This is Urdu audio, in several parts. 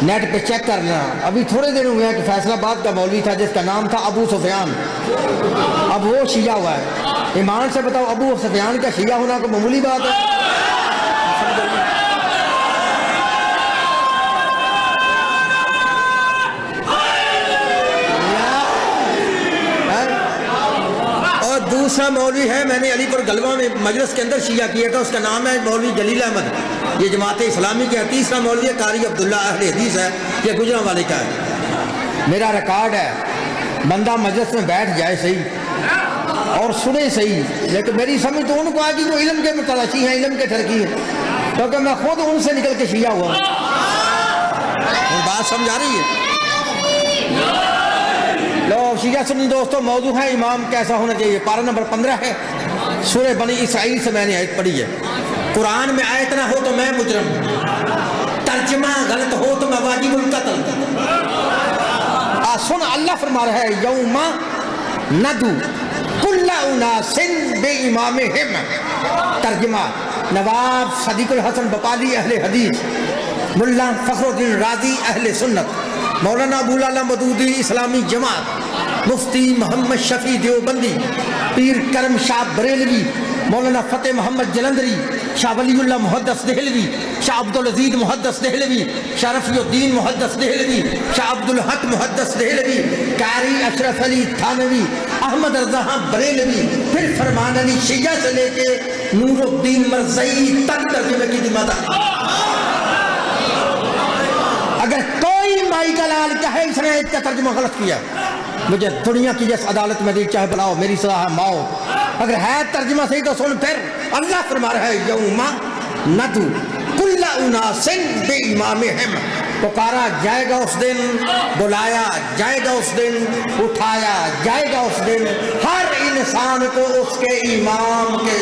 نیٹ پہ چیک کر لینا، ابھی تھوڑے دن ہوئے ہیں کہ فیصل آباد کا مولوی تھا جس کا نام تھا ابو سفیان، اب وہ شیعہ ہوا ہے۔ ایمان سے بتاؤ ابو سفیان کا شیعہ ہونا کوئی معمولی بات ہے؟ اور دوسرا مولوی ہے، میں نے علی پور گلوا میں مجلس کے اندر شیعہ کیا تھا، اس کا نام ہے مولوی جلیل احمد، یہ جماعت اسلامی کا۔ تیسرا مولوی قاری عبداللہ اہل حدیث ہے، یہ گجرانوالے کا ہے۔ میرا ریکارڈ ہے، بندہ مجلس میں بیٹھ جائے صحیح اور سنے صحیح، لیکن میری سمجھ تو ان کو آگی جو علم کے متلاشی ہیں، علم کے ترقی ہیں، کیونکہ میں خود ان سے نکل کے شیعہ ہوا ہوں۔ بات سمجھ آ رہی ہے؟ لو شیعہ سنی دوستو، موضوع ہے امام کیسا ہونا چاہیے۔ پارہ نمبر 15 ہے، سورہ بنی اسرائیل سے میں نے آیت پڑھی ہے۔ قرآن میں آیت نہ ہو تو میں مجرم، ترجمہ غلط ہو تو میں واجب القتل۔ سن اللہ فرما رہا ہے یوم ندو کل اناس بامامہم، ترجمہ نواب صدیق الحسن بپالی اہل حدیث، ملا فخر الدین رازی اہل سنت، مولانا ابو الاعلی مودودی اسلامی جماعت، مفتی محمد شفیع دیوبندی، پیر کرم شاہ بریلوی، مولانا فتح محمد جلندری، شاہ ولی اللہ محدث دہلوی، شاہ عبدالعزیز محدث دہلوی، شاہ رفیع الدین محدث دہلوی، شاہ عبدالحق محدث دہلوی، قاری اشرف علی تھانوی، احمد رضا بریلوی، پھر فرمان علی شیعہ سے لے کے نور الدین مرزائی تک ترجمے کی ذمہ دار۔ اگر کوئی مائی کا لال کہے اس نے ایک کا ترجمہ غلط کیا، مجھے دنیا کی جس عدالت میں دی چاہے بلاؤ، میری صلاح ہے موت۔ اگر ہے ترجمہ صحیح تو سن، پھر اللہ فرما رہا ہے یوم ندو کل اناس بامامہم، پکارا جائے گا اس دن، بلایا جائے گا اس دن، اٹھایا جائے گا اس دن ہر انسان کو اس کے امام کے۔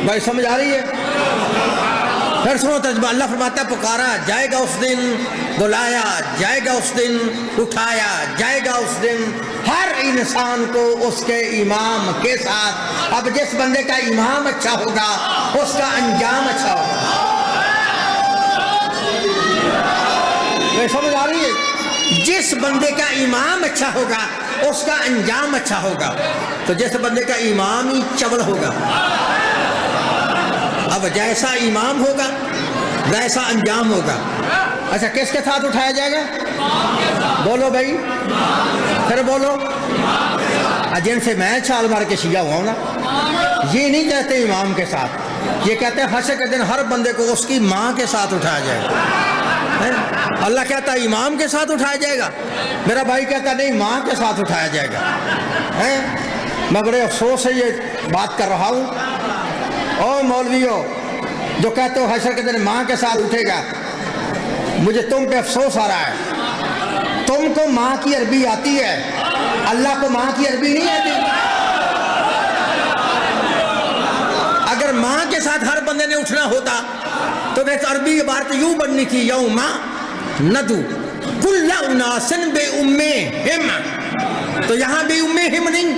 بھائی سمجھ آ رہی ہے؟ پھر سنو ترجمہ، اللہ فرماتا ہے پکارا جائے گا اس دن، بلایا جائے گا اس دن، اٹھایا جائے گا اس دن ہر انسان کو اس کے امام کے ساتھ۔ اب جس بندے کا امام اچھا ہوگا اس کا انجام اچھا ہوگا۔ یہ سمجھ آ رہی ہے؟ جس بندے کا امام اچھا ہوگا اس کا انجام اچھا ہوگا۔ تو جس بندے کا امام ہی چول ہوگا، اب جیسا امام ہوگا ویسا انجام ہوگا۔ اچھا کس کے ساتھ اٹھایا جائے گا؟ بولو بھائی، پھر بولو۔ جن سے میں چھال مار کے شیعہ ہوا ہوں نا، یہ نہیں کہتے امام کے ساتھ، یہ کہتے ہیں حشر کے دن ہر بندے کو اس کی ماں کے ساتھ اٹھایا جائے گا۔ اللہ کہتا ہے امام کے ساتھ اٹھایا جائے گا، میرا بھائی کہتا ہے نہیں ماں کے ساتھ اٹھایا جائے گا۔ میں بڑے افسوس سے یہ بات کر رہا ہوں، او مولویو جو کہتے ہو حشر کے دن ماں کے ساتھ اٹھے گا، مجھے تم پہ افسوس آ رہا ہے۔ تم کو ماں کی عربی آتی ہے، اللہ کو ماں کی عربی نہیں آتی۔ اگر ماں کے ساتھ ہر بندے نے اٹھنا ہوتا تو ویسے عربی عبارت یوں بننی تھی یوم ندو کل اناس بامہم، تو یہاں بے امہم نہیں،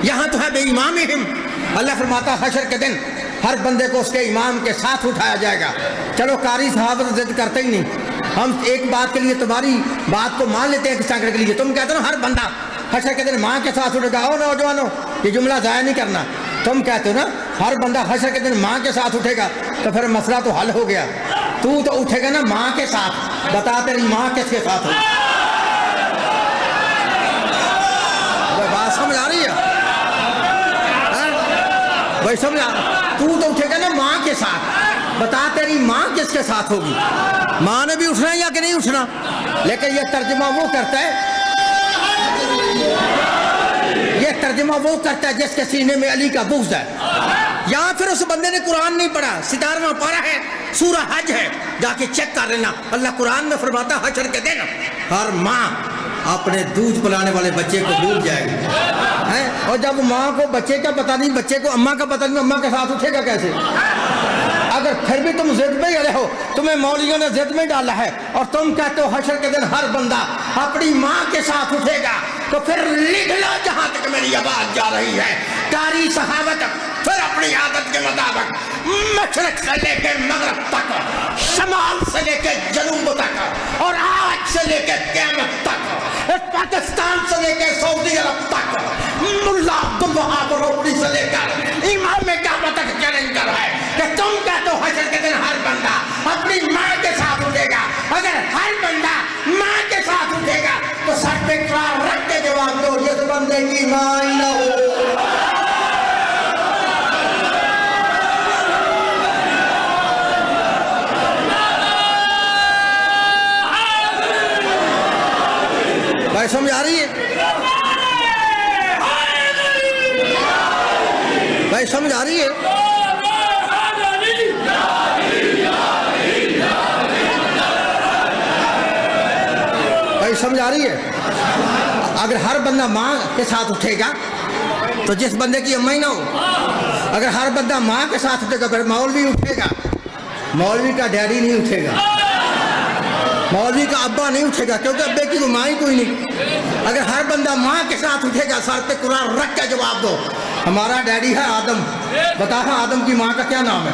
یہاں تو ہے بے امامہم۔ اللہ فرماتا حشر کے دن ہر بندے کو اس کے امام کے ساتھ اٹھایا جائے گا۔ چلو قاری صاحب ضد کرتے ہی نہیں، ہم ایک بات کے لیے تمہاری بات کو مان لیتے ہیں کس طرح کے لیے۔ تم کہتے ہو ہر بندہ حشر کے دن ماں کے ساتھ اٹھے گا۔ او نوجوانوں، یہ جملہ ضائع نہیں کرنا۔ تم کہتے ہو نا ہر بندہ حشر کے دن ماں کے ساتھ اٹھے گا، تو پھر مسئلہ تو حل ہو گیا۔ تو اٹھے گا نا ماں کے ساتھ، بتا تیری ماں کس کے ساتھ ہوگی؟ بات سمجھ آ رہی ہے؟ بھائی سمجھا؟ تو اٹھے گا نا ماں کے ساتھ، بتا تیری ماں کس کے ساتھ ہوگی؟ ماں نے بھی اٹھنا ہے یا کہ نہیں اٹھنا؟ لیکن یہ ترجمہ وہ کرتا ہے، یہ ترجمہ وہ کرتا ہے جس کے سینے میں علی کا بغض ہے، یا پھر اس بندے نے قرآن نہیں پڑھا۔ 17واں پارہ ہے، سورہ حج ہے، جا کے چیک کر لینا۔ اللہ قرآن میں فرماتا حشر کے دن ہر ماں اپنے دودھ پلانے والے بچے کو بھول جائے گی، اور جب ماں کو بچے کا پتہ نہیں، بچے کو اماں کا پتہ نہیں، اماں کے ساتھ اٹھے گا کیسے؟ اگر پھر بھی تم ضد میں رہے ہو، تمہیں مولویوں نے ضد میں ڈالا ہے، اور تم کہتے ہو حشر کے دن ہر بندہ اپنی ماں کے ساتھ اٹھے گا، تو پھر لکھ لو جہاں تک میری آواز جا رہی ہے. قاری صحابہ تک پھر اپنی عادت کے مطابق مشرق سے لے کے مغرب تک، شمال سے لے کے جنوب تک، اور آج سے لے کے قیامت تک، پاکستان سے لے کے سعودی عرب تک، ملا عبدالوہاب روپڑی سے لے کر امام کعبہ تک چیلنج کر ہے کہ تم کہتے ہو حشر کے دن ہر بندہ اپنی ماں کے ساتھ اٹھے گا. اگر ہر بندہ ماں کے ساتھ اٹھے گا تو سر پہ قرار رکھ کے جواب دو جس بندے کی ماں ہی نہ ہو. بھائی سمجھ آ رہی ہے؟ بھائی سمجھ آ رہی ہے؟ بھائی سمجھ آ رہی ہے؟ اگر ہر بندہ ماں کے ساتھ اٹھے گا تو جس بندے کی اماں ہی نہ ہو. اگر ہر بندہ ماں کے ساتھ اٹھے گا پھر مولوی اٹھے گا، مولوی کا ڈیڈی نہیں اٹھے گا، مولوی کا ابا نہیں اٹھے گا، کیونکہ ابے کی ماں ہی کوئی نہیں. اگر ہر بندہ ماں کے ساتھ اٹھے گا سر پہ قرآن رکھ کے جواب دو. ہمارا ڈیڈی ہے آدم، بتا ہاں آدم کی ماں کا کیا نام ہے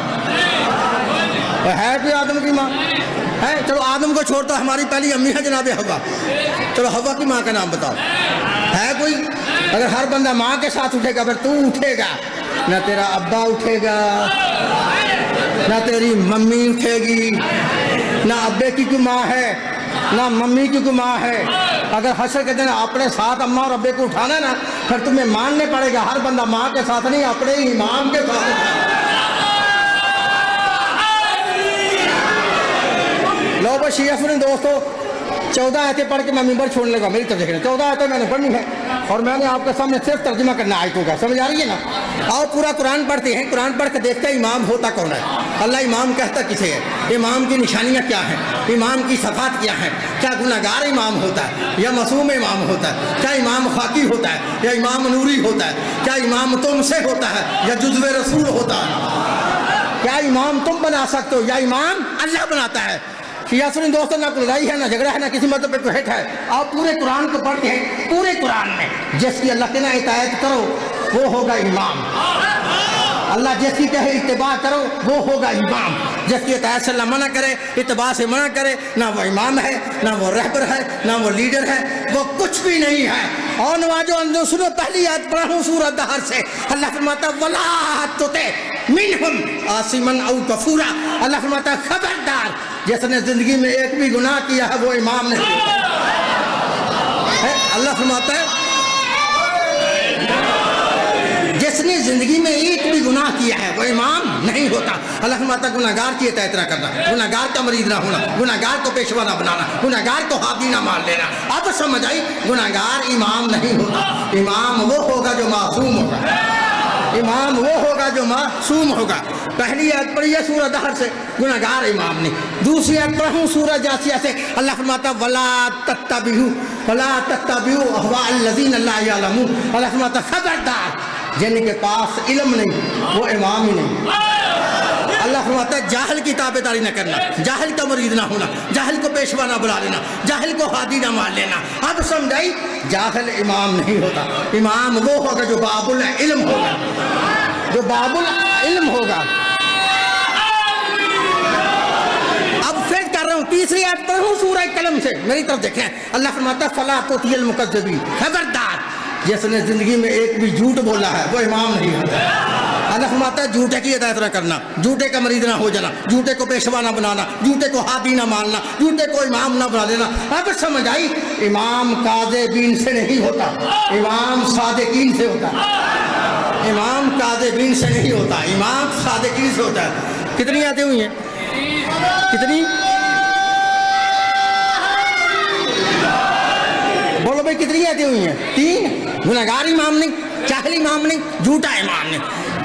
کوئی آدم کی ماں ہے؟ چلو آدم کو چھوڑتا، ہماری پہلی امی ہے جناب حوا. چلو حوا کی ماں کا نام بتاؤ، ہے کوئی؟ اگر ہر بندہ ماں کے ساتھ اٹھے گا پھر تو اٹھے گا، نہ تیرا ابا اٹھے گا، نہ تیری ممی اٹھے گی، نہ ابے کی کوئی ماں ہے نہ ممی کی کوئی ماں ہے. اگر حشر کے دن اپنے ساتھ اماں اور ابے کو اٹھانا ہے نا پھر تمہیں ماننے پڑے گا ہر بندہ ماں کے ساتھ نہیں اپنے ہی امام کے ساتھ اٹھانا. لو بھائی شیعہ سنیں دوستو، 14 آیتیں پڑھ کے میں ممبر چھوڑنے لگا. میری طرف دیکھنا 14 آیتیں میں نے پڑھنی ہے اور میں نے آپ کے سامنے صرف ترجمہ کرنا آیتوں کا. سمجھ آ رہی ہے نا؟ آؤ پورا قرآن پڑھتے ہیں. قرآن پڑھ کے دیکھتے ہیں امام ہوتا کون ہے. اللہ امام کہتا کسے ہے؟ امام کی نشانیاں کیا ہیں؟ امام کی صفات کیا ہیں؟ کیا گناہگار امام ہوتا ہے یا معصوم امام ہوتا ہے؟ کیا امام خاکی ہوتا ہے یا امام نوری ہوتا ہے؟ کیا امام تم سے ہوتا ہے یا جزو رسول ہوتا ہے؟ کیا امام تم بنا سکتے ہو یا امام اللہ بناتا ہے؟ شیعہ سنیں دوستوں، نہ کوئی لڑائی ہے نہ جھگڑا ہے نہ کسی مذہب پہ کوئی ہٹ ہے. آپ پورے قرآن کو پڑھتے ہیں، پورے قرآن میں جس کی اللہ کے نہ اطاعت کرو وہ ہوگا امام. اللہ جس کی کہے اتباع کرو وہ ہوگا امام. جس کی اطاعت سے اللہ منع کرے، اتباع سے منع کرے، نہ وہ امام ہے نہ وہ رہبر ہے نہ وہ لیڈر ہے، وہ کچھ بھی نہیں ہے. اور نواجو اندر سنو پہلی آیت پڑھا ہوں سورہ دہر سے. اللہ فرماتا وَلَا تُطِعْ مِنْهُمْ عَاصِمًا أَوْ كَفُورًا. اللہ فرماتا خبردار جس نے زندگی میں ایک بھی گناہ کیا ہے وہ امام نہیں ہے. اللہ فرماتا ہے جس نے زندگی میں ایک بھی گناہ کیا ہے وہ امام نہیں ہوتا. اللہ فرماتا گناہگار کی اطاعت نہ کرنا، گناہگار کا مرید نہ ہونا، گناہگار کو پیشوا نہ بنانا، گناہگار کو ہادی نہ مان لینا. اب سمجھ آئی؟ گناہگار امام نہیں ہوتا. امام وہ ہوگا جو معصوم ہوگا، امام وہ ہوگا جو معصوم ہوگا. پہلی آیت پڑھی ہے سورہ دہر سے، گناہگار امام نہیں. دوسری آیت پڑھوں سورہ جاسیہ سے. اللہ فرماتا وَلَا تَتَّبِعُوا أَهْوَاءَ الَّذِينَ لَا يَعْلَمُونَ. اللہ فرماتا خبردار جن کے پاس علم نہیں وہ امام ہی نہیں. اللہ فرماتا ہے جاہل کی تابعداری نہ کرنا، جاہل کا مرید نہ ہونا، جاہل کو پیشوا نہ بلا لینا، جاہل کو ہادی نہ مان لینا. اب سمجھائی؟ جاہل امام نہیں ہوتا. امام وہ ہوگا جو باب العلم ہوگا، جو باب العلم ہوگا. اب پھر کر رہا ہوں تیسری آیت پڑھوں سورہ قلم سے. میری طرف دیکھیں. اللہ فرماتا ہے فَلَا تُطِعِ الْمُكَذِّبِينَ. خبردار جس نے زندگی میں ایک بھی جھوٹ بولا ہے وہ امام نہیں ہوتا. اللہ فرماتا ہے جھوٹے کی ہدایت نہ کرنا، جھوٹے کا مرید نہ ہو جانا، جھوٹے کو پیشوا نہ بنانا، جھوٹے کو ہادی نہ ماننا، جھوٹے کو امام نہ بنا لینا. اب سمجھ آئی؟ امام کاذبین سے نہیں ہوتا، امام صادقین سے ہوتا. امام کاذبین سے نہیں ہوتا، امام صادقین سے ہوتا ہے. کتنی آیتیں ہوئی ہیں؟ کتنی؟ بولو بھائی کتنی آیتیں ہوئی ہیں؟ 3. گناہگار امام نہیں، جاہل امام نہیں، جھوٹا امام نہیں.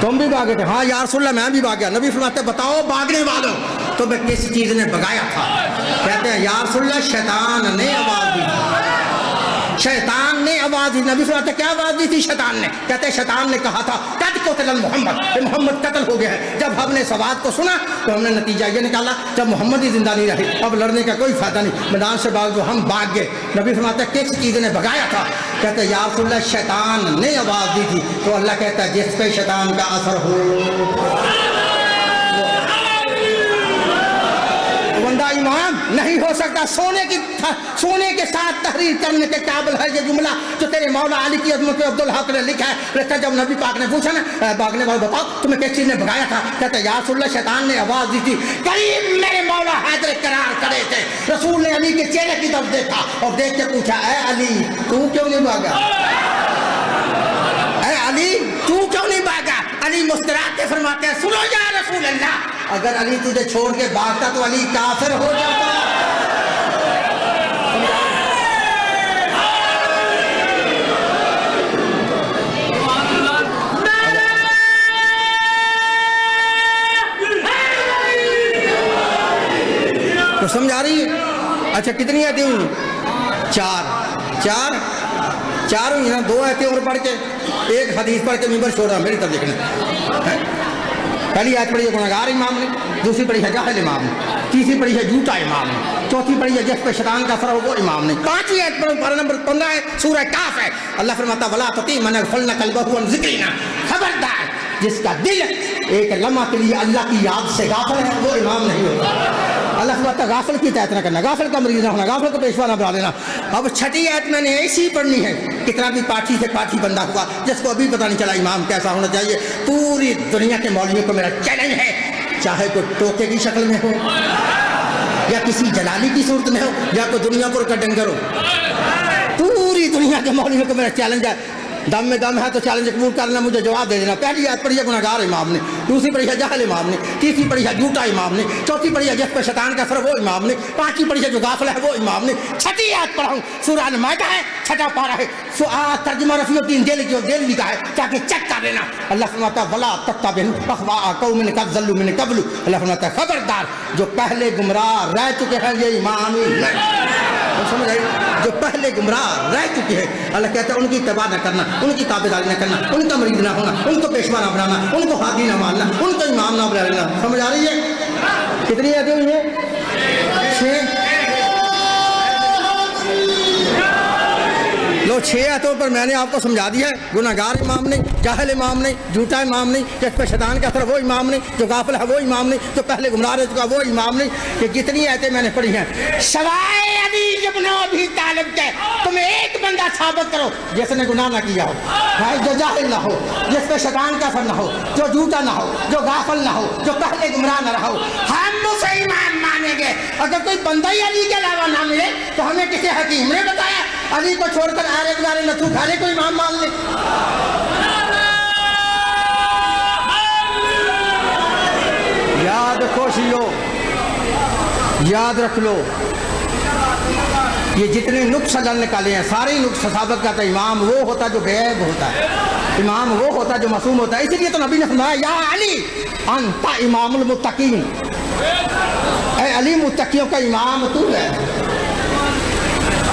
تم بھی بھاگے تھے؟ ہاں یا رسول اللہ میں بھی بھاگ گیا۔ نبی فرماتے بتاؤ بھاگنے والوں تو میں کس چیز نے بھگایا تھا؟ کہتے ہیں یا رسول اللہ شیطان نے آواز دی تھی، شیطان نے آواز دی۔ نبی فرماتے کیا آواز دی تھی شیطان نے؟ کہتے ہیں شیطان نے کہا تھا قد قتل محمد، کہ محمد قتل ہو گیا ہے۔ جب ہم نے اس آواز کو سنا تو ہم نے نتیجہ یہ نکالا جب محمد ہی زندہ نہیں رہے اب لڑنے کا کوئی فائدہ نہیں، میدان سے بھاگ دو۔ ہم بھاگ گئے۔ نبی فرماتے کس چیز نے بھگایا تھا؟ کہتے ہیں یا رسول اللہ شیطان نے آواز دی تھی۔ تو اللہ کہتا ہے جس پہ شیطان کا اثر ہو بندہ امام نہیں ہو سکتا۔ سونے کے ساتھ تحریر کرنے کے قابل ہے یہ جملہ جو تیرے مولا علی کی عظمت میں عبدالحق نے لکھا ہے۔ لیکن جب نبی پاک نے پوچھا نا بھاگنے والے بتاؤ تمہیں کس چیز نے بھگایا تھا؟ کہتے ہیں یا رسول اللہ شیطان نے آواز دی تھی۔ قریب میرے مولا حیدر قرار کھڑے تھے، رسول نے علی کے چہرے کی طرف دیکھا اور دیکھ کے پوچھا اے علی تو کیوں نہیں بھاگا؟ اے علی تو کیوں نہیں بھاگا؟ علی مسکراتے فرماتے ہیں سنو یا رسول اللہ، اگر علی تجھے چھوڑ کے بھاگتا تو علی کافر ہو جاتا۔ تو سمجھ آ رہی ہے؟ اچھا کتنی آیتیں ہوئی؟ چار ہوئی نا، 2 آیتیں اور پڑھ کے ایک حدیث پڑھ کے ممبر چھوڑا میری طرف دیکھنا۔ پہلی آیت پڑھی ہے گناہگار امام نے، دوسری پڑھی ہے جاہل امام نے، تیسری پڑھی ہے جھوٹا امام نے، چوتھی پڑھی ہے جس پہ شیطان کا اثر ہو وہ امام نے، 5ویں آیت پر پارہ نمبر 15 ہے، سورہ کاف ہے۔ اللہ فرماتا ولا تطیع من اغفلنا قلبه عن ذکرنا، خبردار جس کا دل ایک لمحہ کے لیے اللہ کی یاد سے غافل ہے وہ امام نہیں ہوگا۔ اللہ فرماتا غافل کی اطاعت نہ کرنا، غافل کا مریض نہ ہونا، غافل کو پیشوا نہ بنا لینا۔ اب 6ٹھی آیت میں نے ایسی پڑھنی ہے کتنا بھی پاٹھی سے پاٹھی بندہ ہوا جس کو ابھی پتہ نہیں چلا امام کیسا ہونا چاہیے، پوری دنیا کے مولویوں کو میرا چیلنج ہے، چاہے کوئی ٹوکے کی شکل میں ہو یا کسی جلالی کی صورت میں ہو یا کوئی دنیا پر کا ڈنگر ہو، پوری دنیا کے مولویوں کو میرا چیلنج ہے، دم میں دم ہے تو چیلنج قبول کرنا، مجھے جواب دے دینا۔ پہلی آیت پڑھی ہے گناہگار امام نے، دوسری پڑھی ہے جاہل امام نے، تیسری پڑھی ہے جھوٹا امام نے، چوتھی پڑھی ہے جس پہ شیطان کا اثر وہ امام نے، 5ویں پڑھی ہے جو غافل ہے وہ امام نے۔ 6ٹھی آیت پڑھاؤں سورہ المائدہ ہے، 6واں پارہ ہے، ترجمہ رفیع الدین دہلوی کا ہے، تاکہ چیک کر لینا۔ اللہ فرماتا ولا تتبعوا اهواء قوم قد ضلوا من قبل، اللہ فرماتا خبردار جو پہلے گمراہ رہ چکے ہیں یہ امام ہی نہیں، سمجھ آئی؟ جو پہلے گمراہ رہ چکے ہیں اللہ کہتا ہے ان کی اتباع نہ کرنا، ان کی تابعداری نہ کرنا، ان کا مرید نہ ہونا، ان کو پیشوا نہ بنانا، ان کو ہادی نہ ماننا، ان کو امام نہ بنا لینا۔ سمجھ آ رہی ہے؟ کتنی آیتیں ہوئی ہیں؟ 6 لو 6 آیتوں پر میں نے آپ کو سمجھا دیا ہے، گناہگار امام نہیں، جاہل امام نہیں، جھوٹا امام نہیں، جس پہ شیطان کا اثر وہ امام نہیں، جو غافل ہے وہ امام نہیں، جو پہلے گمراہ رہ چکا وہ امام نہیں۔ یہ کتنی آیتیں میں نے پڑھی ہیں؟ سوائے علی ابن ابی طالب کے تمہیں ایک بندہ ثابت کرو جس نے گناہ نہ کیا ہو، جو جاہل نہ ہو، جس پہ شیطان کا اثر نہ ہو، جو جھوٹا نہ ہو، جو غافل نہ ہو، جو پہلے گمراہ نہ رہا ہو، ہم اسے امام مانیں گے۔ اگر کوئی بندہ ہی علی کے علاوہ نہ ملے تو ہمیں کسی حکیم نے بتایا علی کو چھوڑ کر آرے گارے نتھو کھانے کو امام مان لے۔ یاد خوشیو یاد رکھ لو یہ جتنے نقص اللہ نکالے ہیں سارے نقص ثابت کرتا ہے امام وہ ہوتا جو بے عیب ہوتا ہے، امام وہ ہوتا جو معصوم ہوتا ہے۔ اسی لیے تو نبی نے فرمایا یا علی انت امام المتقین، اے علی متقیوں کا امام تو ہے۔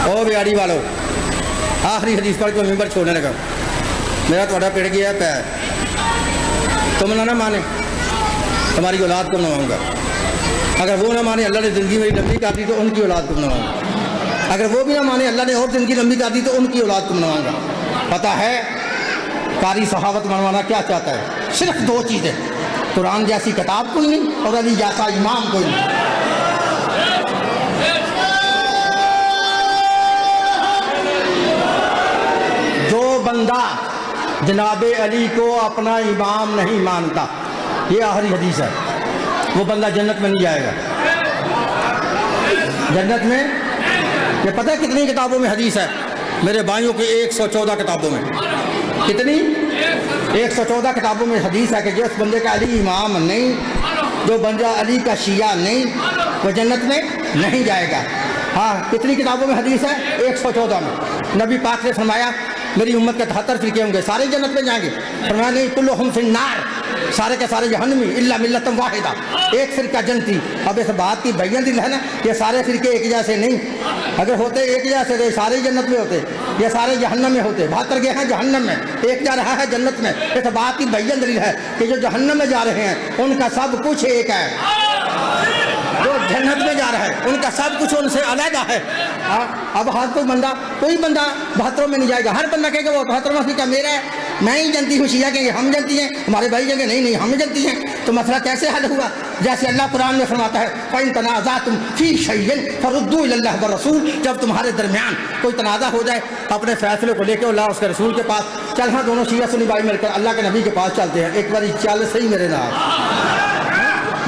او بیاڑی والو آخری حدیث پڑھ کے ممبر چھوڑنے لگا، میرا تھوڑا پڑ گیا ہے پیر، تم نہ مانے تمہاری اولاد کو منواؤں گا، اگر وہ نہ مانے اللہ نے زندگی میری لمبی کر دی تو ان کی اولاد کو منواؤں گا، اگر وہ بھی نہ مانے اللہ نے اور زندگی لمبی کر دی تو ان کی اولاد کو منواؤں گا۔ پتہ ہے قاری صحابت منوانا کیا چاہتا ہے؟ صرف 2 چیزیں، قرآن جیسی کتاب کوئی نہیں اور علی جیسا امام کوئی نہیں۔ جو بندہ جناب علی کو اپنا امام نہیں مانتا، یہ آخری حدیث ہے، وہ بندہ جنت میں نہیں جائے گا۔ جنت میں یہ پتہ ہے کتنی کتابوں میں حدیث ہے میرے بھائیوں کی؟ 114 کتابوں میں۔ کتنی؟ 114 کتابوں میں حدیث ہے کہ جس بندے کا علی امام نہیں، جو بندہ علی کا شیعہ نہیں، وہ جنت میں نہیں جائے گا۔ ہاں کتنی کتابوں میں حدیث ہے؟ 114 میں۔ نبی پاک نے فرمایا میری امت کے 73 فرقے ہوں گے، سارے جنت میں جائیں گے؟ فرمایا نہیں، کلہم فی النار، سارے کے سارے جہنمی الا ملۃ واحدہ، ایک فرقہ جنتی۔ اب اس بات کی بیان دل ہے نا، یہ سارے فرقے ایک جیسے نہیں، اگر ہوتے ایک جیسے تو سارے جنت میں ہوتے، یہ سارے جہنم میں ہوتے۔ 72 گئے ہیں جہنم میں، ایک جا رہا ہے جنت میں۔ اس بات کی بیان دلیل ہے کہ جو جہنم میں جا رہے ہیں ان کا سب کچھ ایک ہے، جو جنت میں جا رہا ہے ان کا سب کچھ ان سے علیحدہ ہے۔ اب ہر کوئی بندہ 72 میں نہیں جائے گا، ہر بندہ کہے گا وہ 72واں فرقہ میرا ہے، میں ہی جنتی ہوں۔ شیعہ کہیں گے ہم جنتی ہیں، ہمارے بھائی کہیں گے نہیں نہیں ہم جنتی ہیں۔ تو مسئلہ کیسے حل ہوا؟ جیسے اللہ قرآن میں فرماتا ہے فَإِن تَنَازَعْتُمْ فِي شَيْءٍ فَرُدُّوهُ إِلَى اللَّهِ وَالرَّسُولِ، جب تمہارے درمیان کوئی تنازع ہو جائے اپنے فیصلے کو لے کے اللہ اس کے رسول کے پاس چل، ہاں دونوں شیعہ سنی بھائی مل کر اللہ کے نبی کے پاس چلتے ہیں، ایک بار چل صحیح میرے نام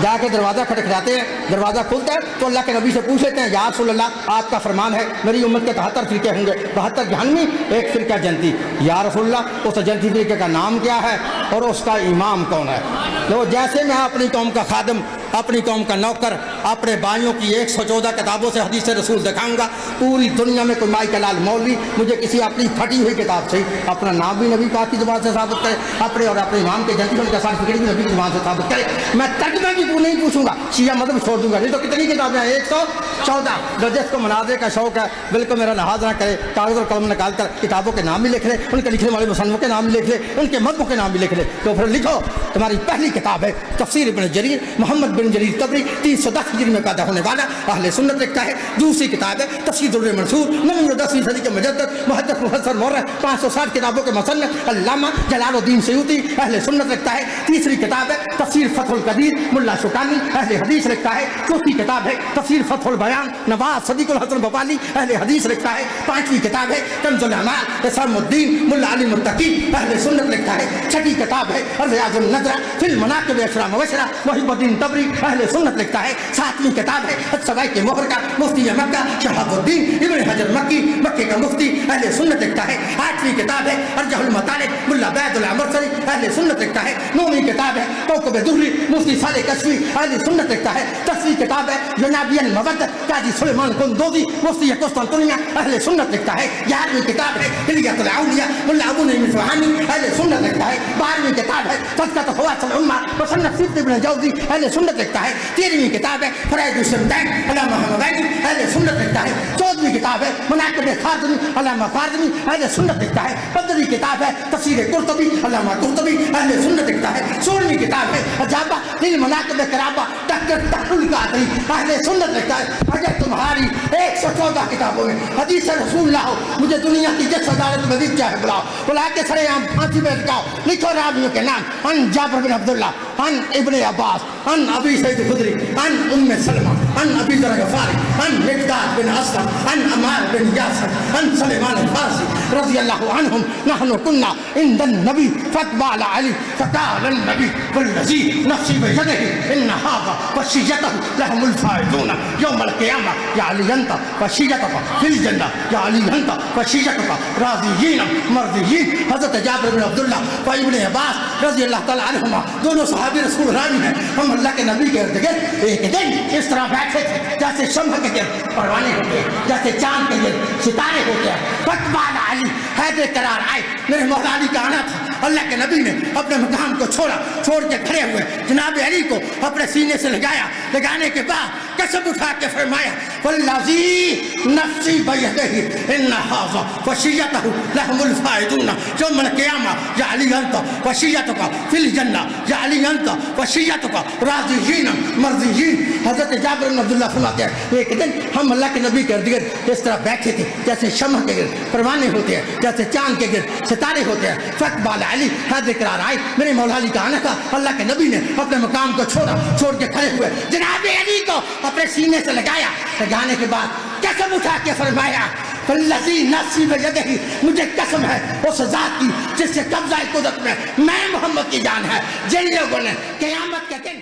جا کے دروازہ کھٹکھٹاتے ہیں، دروازہ کھلتا ہے تو اللہ کے نبی سے پوچھ لیتے ہیں یا رسول اللہ آپ کا فرمان ہے میری امت کے 73 فرقے ہوں گے، 72 جہنمی ایک فرقہ جنتی، یا رسول اللہ اس جنتی فرقے کا نام کیا ہے اور اس کا امام کون ہے؟ لو جیسے میں اپنی قوم کا خادم، اپنی قوم کا نوکر، اپنے بھائیوں کی 114 کتابوں سے حدیث رسول دکھاؤں گا، پوری دنیا میں کوئی مائی کا لال مولوی مجھے کسی اپنی پھٹی ہوئی کتاب سے اپنا نام بھی نبی پاک کی زبان سے ثابت کرے، اپنے اور اپنے امام کے جنتی کا سرٹیفکیٹ بھی نبی کی زبان سے ثابت کرے، میں ترجمہ بھی نہیں پوچھوں گا، شیعہ مذہب چھوڑ دوں گا۔ نہیں تو کتنی کتابیں ہیں؟ 114۔ جو جس کو مناظرے کا شوق ہے بالکل میرا لحاظ نہ کرے، کاغذ اور قلم نکال کر کتابوں کے نام بھی لکھ لے، ان کے لکھنے والے مصنفوں کے نام بھی لکھ لے، ان کے مذہبوں کے نام بھی لکھ لے، تو پھر لکھو تمہاری پہلی کتاب ہے تفسیر ابن جریر، محمد بن جریر طبری 310 ہجری میں پیدا ہونے والا اہل سنت لکھتا ہے۔ دوسری کتاب ہے تفسیر در منصور، 9ویں اور 10ویں صدی کے مجدد محدث مفسر مورخ 560 کتابوں کے مصنف علامہ جلال الدین سیوطی اہل سنت لکھتا ہے۔ تیسری کتاب ہے تفسیر فتح القدیر، ملا شوکانی اہل حدیث لکھتا ہے۔ چوتھی کتاب ہے تفسیر فتح البیان، نواز صدیق الحسن بوالی اہل حدیث لکھتا ہے۔ پانچویں کتاب ہے کنز الاعمال، اسام الدین ملا علی متقی اہل سنت لکھتا ہے۔ چھٹی کتاب ہے ریاض النظرہ فی المناقب اشرا مبشرہ، محب الدین طبری اہل سنت لکھتا ہے۔ ساتویں کتاب ہے السوائی کے مہر کا، مفتی مکہ شہاب الدین ابن حجر مکی، مکے کا مفتی اہل سنت لکھتا ہے۔ آٹھویں کتاب ہے ارجح المطالب ملا بیت العمرسری اہل سنت لکھتا ہے۔ نویں کتاب ہے کوكب الدری مفتی صالح کشفی اہل سنت لکھتا ہے۔ 10ویں کتاب ہے جنابی المودت قاضی سلیمان قندوزی مفتی قسطنطنیہ اہل سنت لکھتا ہے۔ 11ویں کتاب ہے حلیۃ الاولیاء ملا ابو نعیم اصفہانی اہل سنت لکھتا ہے۔ 12ویں کتاب ہے تذکرۃ خواص الامہ مصنف سبط ابن جوزی اہل سنت لکھتا ہے۔ 13ویں کتاب ہے فرائض الشمدین علامہ حمدانی اہل سنت لکھتا ہے۔ 14ویں کتاب ہے مناقب خازمی علامہ خازمی اہل سنت لکھتا ہے۔ 15ویں کتاب ہے تفسیر قرطبی علامہ قرطبی اہل سنت لکھتا ہے۔ 16ویں کتاب ہے اجابہ للمناقب کرابہ ڈاکٹر تحفظ القادری اہل سنت لکھتا ہے۔ اگر تمہاری 114 کتابوں میں حدیث رسول اللہ ہو، مجھے دنیا کی جس عدالت میں بھی چاہے بلا کے سرے عام پھانسی پہ لٹکاؤ، لکھو راویوں کے نام ان جابر بن عبداللہ، ان ابن عباس، ان ابی سعید خدری، ان ام سلمہ، ان ابی ذر غفاری، ان مقداد بن اسلم، ان عمار بن یاسر، ان سلیمان الفارسی رضی اللہ عنہم نحن كنا عند النبی فاقبل علی فقال النبی والذی نفسی بیدہ ان هذا وشیته لهم الفائزون یوم القیامہ یا علی انت وشیتک فی الجنہ یا علی انت وشیتک راضیین مرضیین۔ حضرت جابر بن عبداللہ و ابن عباس رضی اللہ تعالیٰ عنہما دونوں صحابی رسول راوی ہیں۔ ہم اللہ کے نبی کے ارد گرد ایک دن اس طرح بیٹھے تھے جیسے شمع کے گرد پروانے ہوتے ہیں، جیسے چاند کے گرد ستارے ہوتے ہیں۔ فقبال علی حیدر قرار آئے، میرے مولا علی کا آنا تھا۔ اللہ کے نبی نے اپنے مقام کو چھوڑ کے کھڑے ہوئے، جناب علی کو اپنے سینے سے لگانے کے بعد قسم اٹھا کے فرمایا والذی نفسی بیدہ ان ھذا وشیتہ لهم الفائزون یوم القیامہ یا علی انت وشیتک فی الجنہ یا علی انت وشیتک راضیین مرضیین۔ حضرت جابر بن عبداللہ فرماتے ہیں ایک دن ہم اللہ کے نبی کے ارد گرد اس طرح بیٹھے تھے جیسے شمع کے گرد پروانے ہوتے ہیں، جیسے چاند کے گرد ستارے ہوتے ہیں۔ فقبال علی حیدر قرار آئے، میرے مولا علی کا آنا تھا۔ اللہ کے نبی نے اپنے مقام کو چھوڑ کے کھڑے ہوئے، جناب علی کو اپنے سینے سے لگانے کے بعد قسم اٹھا کے فرمایا والذی نفسی بیدہ، مجھے قسم ہے اس ذات کی جس سے قبضہ قدرت میں محمد کی جان ہے، جن لوگوں نے قیامت کے دن